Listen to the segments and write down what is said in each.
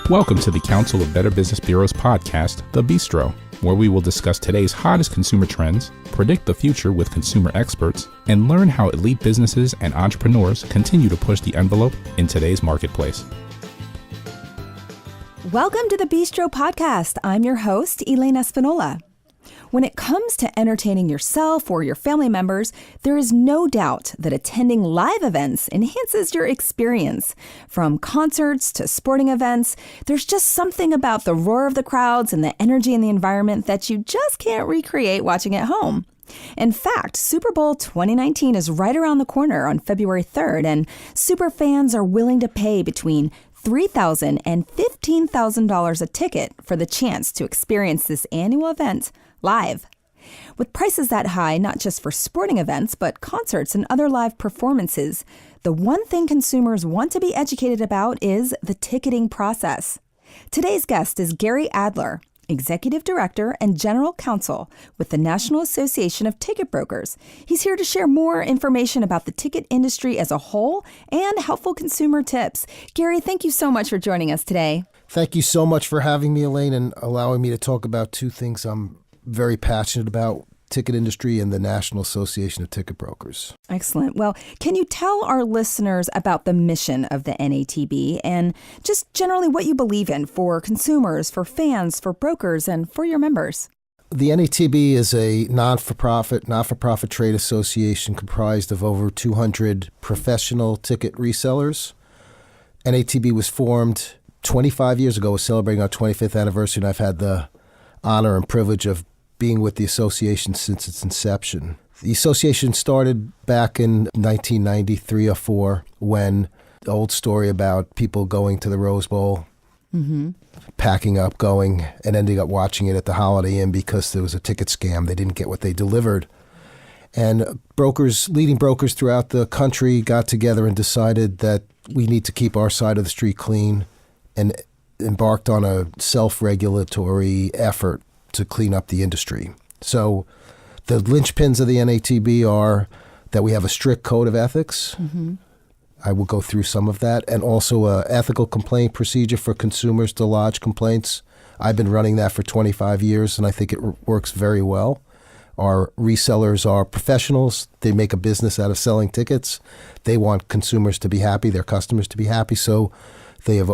Welcome to the Council of Better Business Bureau's podcast, The Bistro, where we will discuss today's hottest consumer trends, predict the future with consumer experts, and learn how elite businesses and entrepreneurs continue to push the envelope in today's marketplace. Welcome to the Bistro podcast. I'm your host, Elaine Espinola. When it comes to entertaining yourself or your family members, there is no doubt that attending live events enhances your experience. From concerts to sporting events, there's just something about the roar of the crowds and the energy in the environment that you just can't recreate watching at home. In fact, Superbowl 2019 is right around the corner on February 3rd, and super fans are willing to pay between $3,000 and $15,000 a ticket for the chance to experience this annual event live. With prices that high, not just for sporting events, but concerts and other live performances, the one thing consumers want to be educated about is the ticketing process. Today's guest is Gary Adler, Executive Director and General Counsel with the National Association of Ticket Brokers. He's here to share more information about the ticket industry as a whole and helpful consumer tips. Gary, thank you so much for joining us today. Thank you so much for having me, Elaine, and allowing me to talk about two things I'm very passionate about: ticket industry and the National Association of Ticket Brokers. Excellent. Well, can you tell our listeners about the mission of the NATB and just generally what you believe in for consumers, for fans, for brokers, and for your members? The NATB is a not-for-profit trade association comprised of over 200 professional ticket resellers. NATB was formed 25 years ago. We're celebrating our 25th anniversary, and I've had the honor and privilege of being with the association since its inception. The association started back in 1993 or 4 when the old story about people going to the Rose Bowl, packing up, going, and ending up watching it at the Holiday Inn because there was a ticket scam. They didn't get what they delivered. And leading brokers throughout the country got together and decided that we need to keep our side of the street clean and embarked on a self-regulatory effort to clean up the industry. So the linchpins of the NATB are that we have a strict code of ethics. I will go through some of that, and also an ethical complaint procedure for consumers to lodge complaints. I've been running that for 25 years, and I think it works very well. Our resellers are professionals. They make a business out of selling tickets. They want consumers to be happy, their customers to be happy, so they have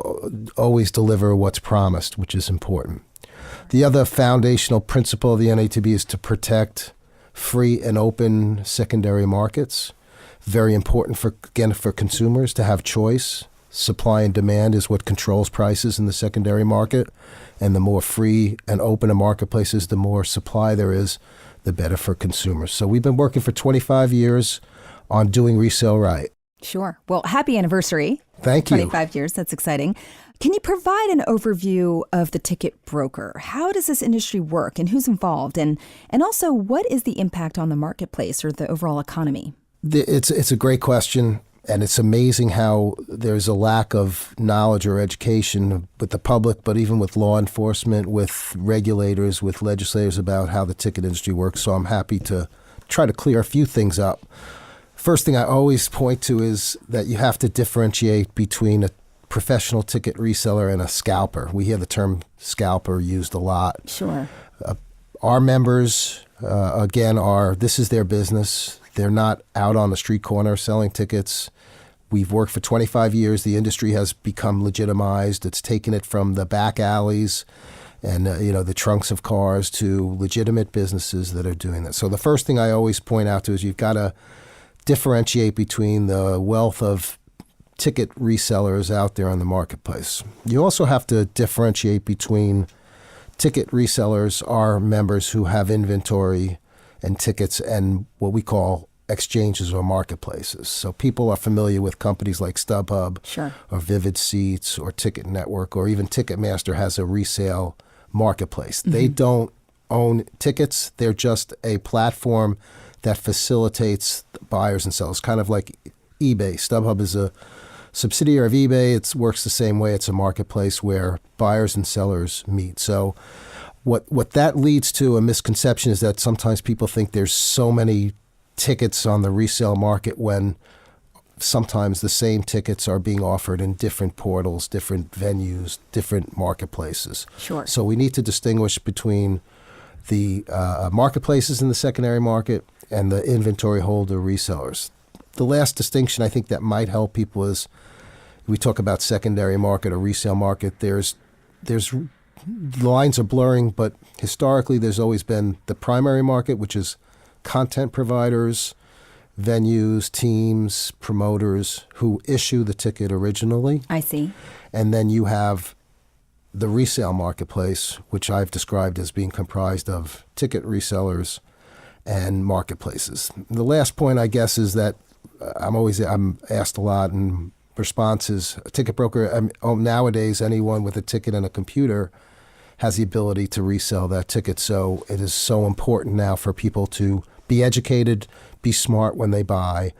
always deliver what's promised, which is important. The other foundational principle of the NATB is to protect free and open secondary markets. Very important for consumers to have choice. Supply and demand is what controls prices in the secondary market. And the more free and open a marketplace is, the more supply there is, the better for consumers. So we've been working for 25 years on doing resale right. Sure. Well, happy anniversary. Thank you. 25 years. That's exciting. Can you provide an overview of the ticket broker? How does this industry work and who's involved? And also, what is the impact on the marketplace or the overall economy? It's a great question. And it's amazing how there's a lack of knowledge or education with the public, but even with law enforcement, with regulators, with legislators about how the ticket industry works. So I'm happy to try to clear a few things up. First thing I always point to is that you have to differentiate between a professional ticket reseller and a scalper. We hear the term scalper used a lot. Sure. Our members, this is their business. They're not out on the street corner selling tickets. We've worked for 25 years. The industry has become legitimized. It's taken it from the back alleys and the trunks of cars to legitimate businesses that are doing that. So the first thing I always point out to is you've got to differentiate between the wealth of ticket resellers out there on the marketplace. You also have to differentiate between ticket resellers, our members who have inventory and tickets, and what we call exchanges or marketplaces. So people are familiar with companies like StubHub, sure, or Vivid Seats or Ticket Network, or even Ticketmaster has a resale marketplace. They don't own tickets. They're just a platform that facilitates buyers and sellers, kind of like eBay. StubHub is a subsidiary of eBay. It works the same way. It's a marketplace where buyers and sellers meet. So what that leads to a misconception is that sometimes people think there's so many tickets on the resale market when sometimes the same tickets are being offered in different portals, different venues, different marketplaces. Sure. So we need to distinguish between the marketplaces in the secondary market and the inventory holder resellers. The last distinction I think that might help people is we talk about secondary market or resale market. There's lines are blurring, but historically there's always been the primary market, which is content providers, venues, teams, promoters who issue the ticket originally. I see. And then you have the resale marketplace, which I've described as being comprised of ticket resellers and marketplaces. The last point, I guess, is that I'm asked a lot, and response is a ticket broker. Nowadays, anyone with a ticket and a computer has the ability to resell that ticket. So it is so important now for people to be educated, be smart when they buy.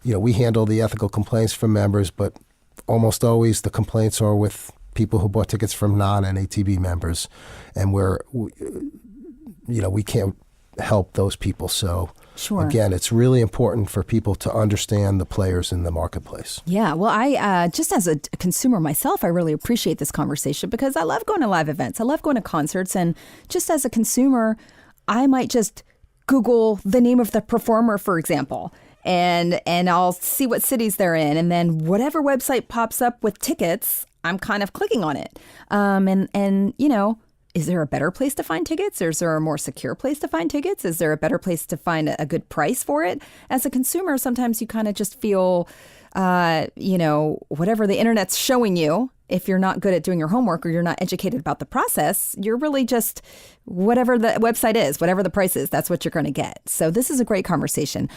We handle the ethical complaints from members, but almost always the complaints are with people who bought tickets from non-NATB members, and we can't help those people. So sure. Again, it's really important for people to understand the players in the marketplace. Yeah, well, I just as a consumer myself, I really appreciate this conversation because I love going to live events. I love going to concerts. And just as a consumer, I might just Google the name of the performer, for example, and I'll see what cities they're in. And then whatever website pops up with tickets, I'm kind of clicking on it. Is there a better place to find tickets? Or is there a more secure place to find tickets? Is there a better place to find a good price for it? As a consumer, sometimes you kind of just feel, whatever the internet's showing you, if you're not good at doing your homework or you're not educated about the process, you're really just whatever the website is, whatever the price is, that's what you're going to get. So this is a great conversation.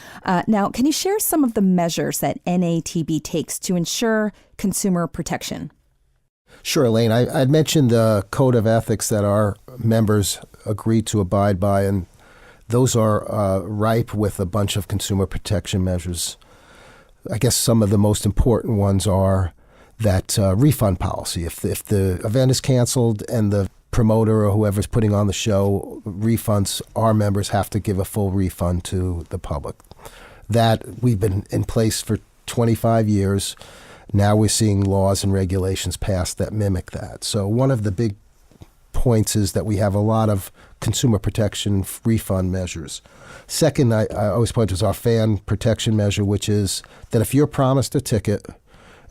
Now, can you share some of the measures that NATB takes to ensure consumer protection? Sure, Elaine. I'd mentioned the code of ethics that our members agreed to abide by, and those are ripe with a bunch of consumer protection measures. I guess some of the most important ones are that refund policy. If the event is canceled and the promoter or whoever's putting on the show refunds, our members have to give a full refund to the public. That we've been in place for 25 years. Now we're seeing laws and regulations passed that mimic that. So one of the big points is that we have a lot of consumer protection refund measures. Second, I always point to our fan protection measure, which is that if you're promised a ticket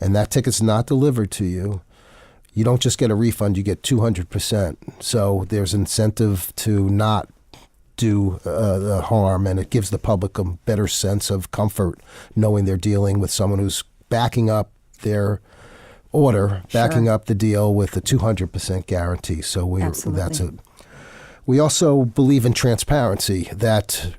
and that ticket's not delivered to you, you don't just get a refund, you get 200%. So there's incentive to not do the harm, and it gives the public a better sense of comfort knowing they're dealing with someone who's backing up their order, backing up the deal with a 200% guarantee. So that's it. We also believe in transparency, that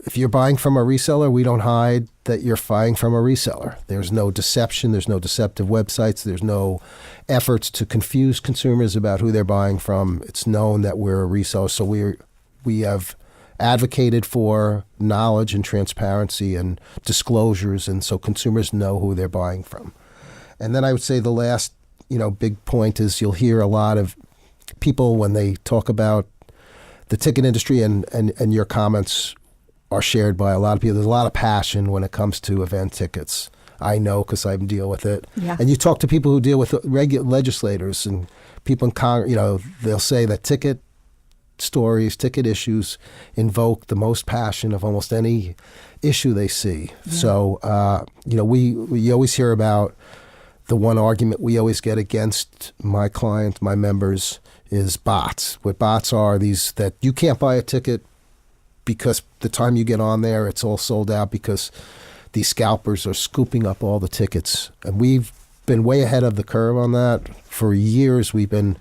if you're buying from a reseller, we don't hide that you're buying from a reseller. There's no deception. There's no deceptive websites. There's no efforts to confuse consumers about who they're buying from. It's known that we're a reseller. So we have advocated for knowledge and transparency and disclosures, and so consumers know who they're buying from. And then I would say the last, big point is you'll hear a lot of people when they talk about the ticket industry, and your comments are shared by a lot of people. There's a lot of passion when it comes to event tickets. I know because I deal with it. Yeah. And you talk to people who deal with regular legislators and people in Congress, they'll say that ticket stories, ticket issues invoke the most passion of almost any issue they see. Yeah. So, we always hear about the one argument we always get against my clients, my members, is bots. What bots are these that you can't buy a ticket because the time you get on there, it's all sold out because these scalpers are scooping up all the tickets. And we've been way ahead of the curve on that. For years, we've been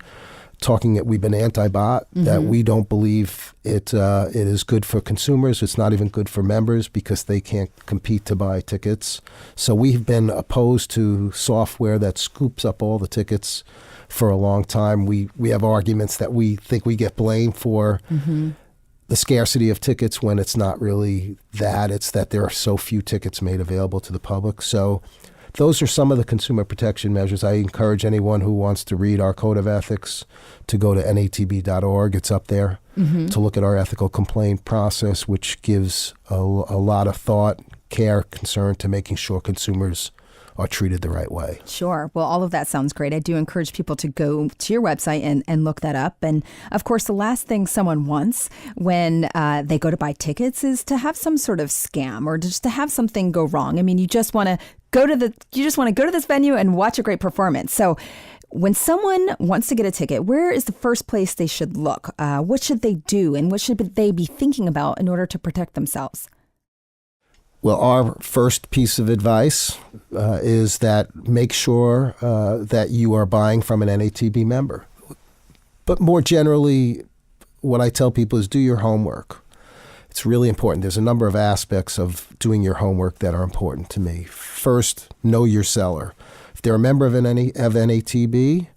anti-bot, that we don't believe it is good for consumers. It's not even good for members because they can't compete to buy tickets. So we've been opposed to software that scoops up all the tickets for a long time. We have arguments that we think we get blamed for the scarcity of tickets when it's not really that. It's that there are so few tickets made available to the public. So those are some of the consumer protection measures. I encourage anyone who wants to read our code of ethics to go to natb.org. It's up there to look at our ethical complaint process, which gives a lot of thought, care, concern to making sure consumers are treated the right way. Sure. Well, all of that sounds great. I do encourage people to go to your website and look that up. And of course, the last thing someone wants when they go to buy tickets is to have some sort of scam or just to have something go wrong. I mean, you just want to go to this venue and watch a great performance. So when someone wants to get a ticket, where is the first place they should look? What should they do? And what should they be thinking about in order to protect themselves? Well, our first piece of advice is that make sure that you are buying from an NATB member. But more generally, what I tell people is do your homework. It's really important. There's a number of aspects of doing your homework that are important to me. First, know your seller. If they're a member of NATB,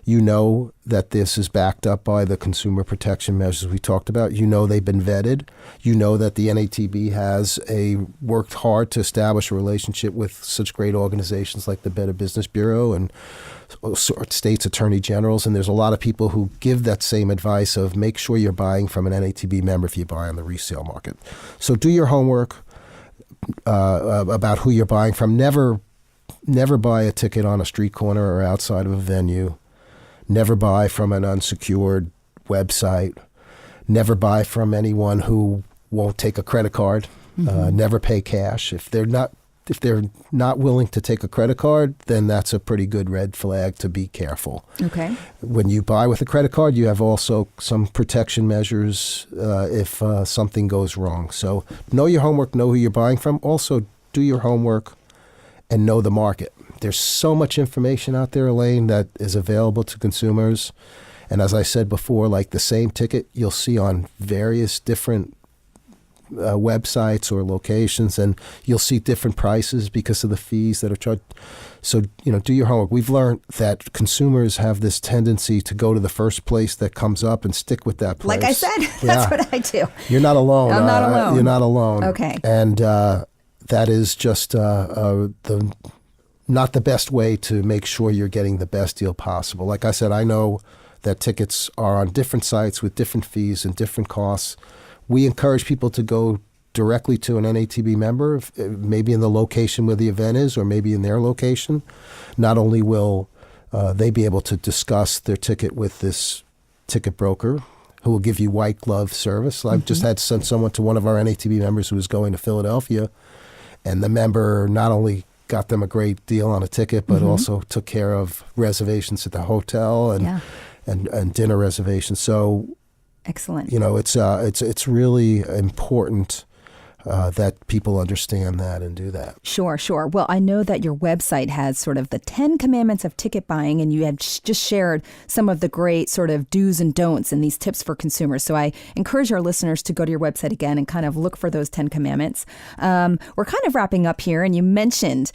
you know that this is backed up by the consumer protection measures we talked about. You know they've been vetted. You know that the NATB has worked hard to establish a relationship with such great organizations like the Better Business Bureau and states attorney generals. And there's a lot of people who give that same advice of make sure you're buying from an NATB member if you buy on the resale market. So do your homework about who you're buying from. Never buy a ticket on a street corner or outside of a venue. Never buy from an unsecured website. Never buy from anyone who won't take a credit card. Never pay cash. If they're not willing to take a credit card, then that's a pretty good red flag to be careful. Okay. When you buy with a credit card, you have also some protection measures if something goes wrong. So know your homework, know who you're buying from. Also, do your homework and know the market. There's so much information out there, Elaine, that is available to consumers. And as I said before, like the same ticket you'll see on various different websites or locations, and you'll see different prices because of the fees that are charged. So, do your homework. We've learned that consumers have this tendency to go to the first place that comes up and stick with that place. Like I said, that's what I do. You're not alone. I'm not alone. You're not alone. Okay. And that is just not the best way to make sure you're getting the best deal possible. Like I said, I know that tickets are on different sites with different fees and different costs. We encourage people to go directly to an NATB member, maybe in the location where the event is or maybe in their location. Not only will they be able to discuss their ticket with this ticket broker who will give you white glove service. I've just had sent someone to one of our NATB members who was going to Philadelphia, and the member not only got them a great deal on a ticket, but also took care of reservations at the hotel and dinner reservations. So, excellent. It's really important that people understand that and do that. Sure. Well, I know that your website has sort of the 10 commandments of ticket buying, and you have just shared some of the great sort of do's and don'ts and these tips for consumers. So I encourage our listeners to go to your website again and kind of look for those 10 commandments. We're kind of wrapping up here, and you mentioned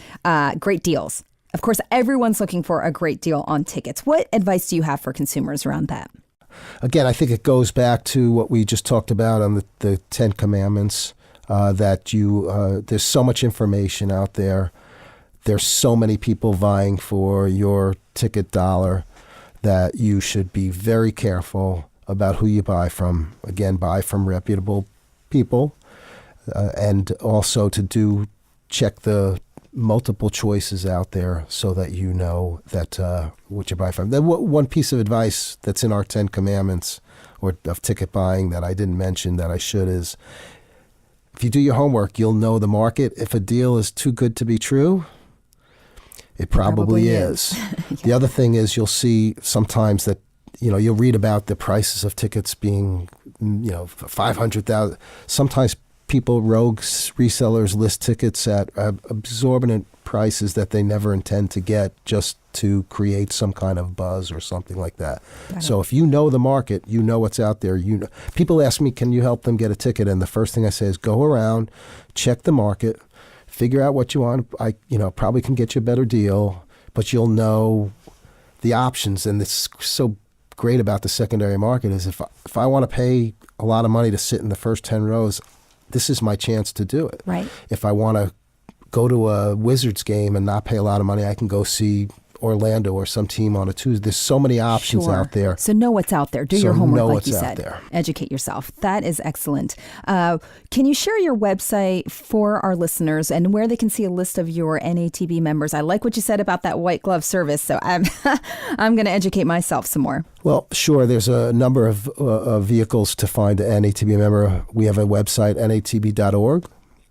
great deals. Of course, everyone's looking for a great deal on tickets. What advice do you have for consumers around that? Again, I think it goes back to what we just talked about on the 10 commandments. There's so much information out there. There's so many people vying for your ticket dollar that you should be very careful about who you buy from. Again, buy from reputable people, and also to check the multiple choices out there so that you know that what you buy from. Then one piece of advice that's in our 10 commandments or of ticket buying that I didn't mention that I should is, if you do your homework, you'll know the market. If a deal is too good to be true, it probably is. Yeah. The other thing is you'll see sometimes that, you'll read about the prices of tickets being, $500,000. Sometimes rogue resellers list tickets at exorbitant prices that they never intend to get just to create some kind of buzz or something like that. So if you know the market, you know what's out there. People ask me, can you help them get a ticket? And the first thing I say is go around, check the market, figure out what you want. I probably can get you a better deal, but you'll know the options. And it's so great about the secondary market is if I want to pay a lot of money to sit in the first 10 rows, this is my chance to do it. Right. If I want to go to a Wizards game and not pay a lot of money, I can go see Orlando or some team on a Tuesday. There's so many options out there. So know what's out there. Do your homework, like you said. There. Educate yourself. That is excellent. Can you share your website for our listeners and where they can see a list of your NATB members? I like what you said about that white glove service, so I'm going to educate myself some more. Well, sure. There's a number of vehicles to find an NATB member. We have a website, natb.org.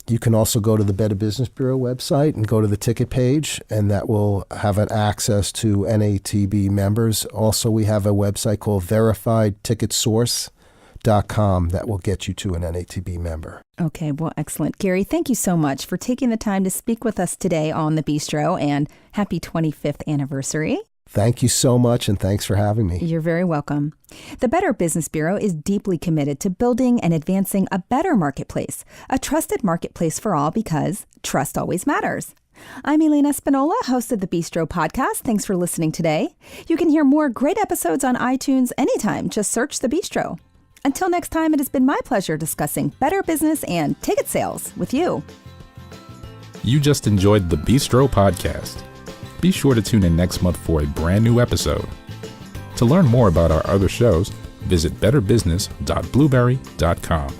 You can also go to the Better Business Bureau website and go to the ticket page, and that will have an access to NATB members. Also, we have a website called verifiedticketsource.com that will get you to an NATB member. Okay, well, excellent. Gary, thank you so much for taking the time to speak with us today on the Bistro, and happy 25th anniversary. Thank you so much, and thanks for having me. You're very welcome. The Better Business Bureau is deeply committed to building and advancing a better marketplace, a trusted marketplace for all, because trust always matters. I'm Elena Espinola, host of the Bistro podcast. Thanks for listening today. You can hear more great episodes on iTunes anytime. Just search the Bistro. Until next time, it has been my pleasure discussing better business and ticket sales with you. You just enjoyed the Bistro podcast. Be sure to tune in next month for a brand new episode. To learn more about our other shows, visit betterbusiness.blueberry.com.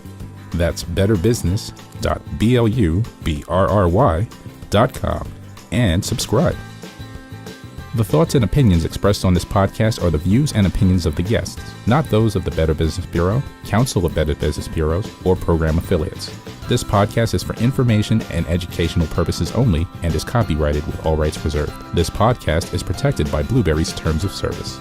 That's betterbusiness.blueberry.com and subscribe. The thoughts and opinions expressed on this podcast are the views and opinions of the guests, not those of the Better Business Bureau, Council of Better Business Bureaus, or program affiliates. This podcast is for information and educational purposes only and is copyrighted with all rights reserved. This podcast is protected by Blueberry's Terms of Service.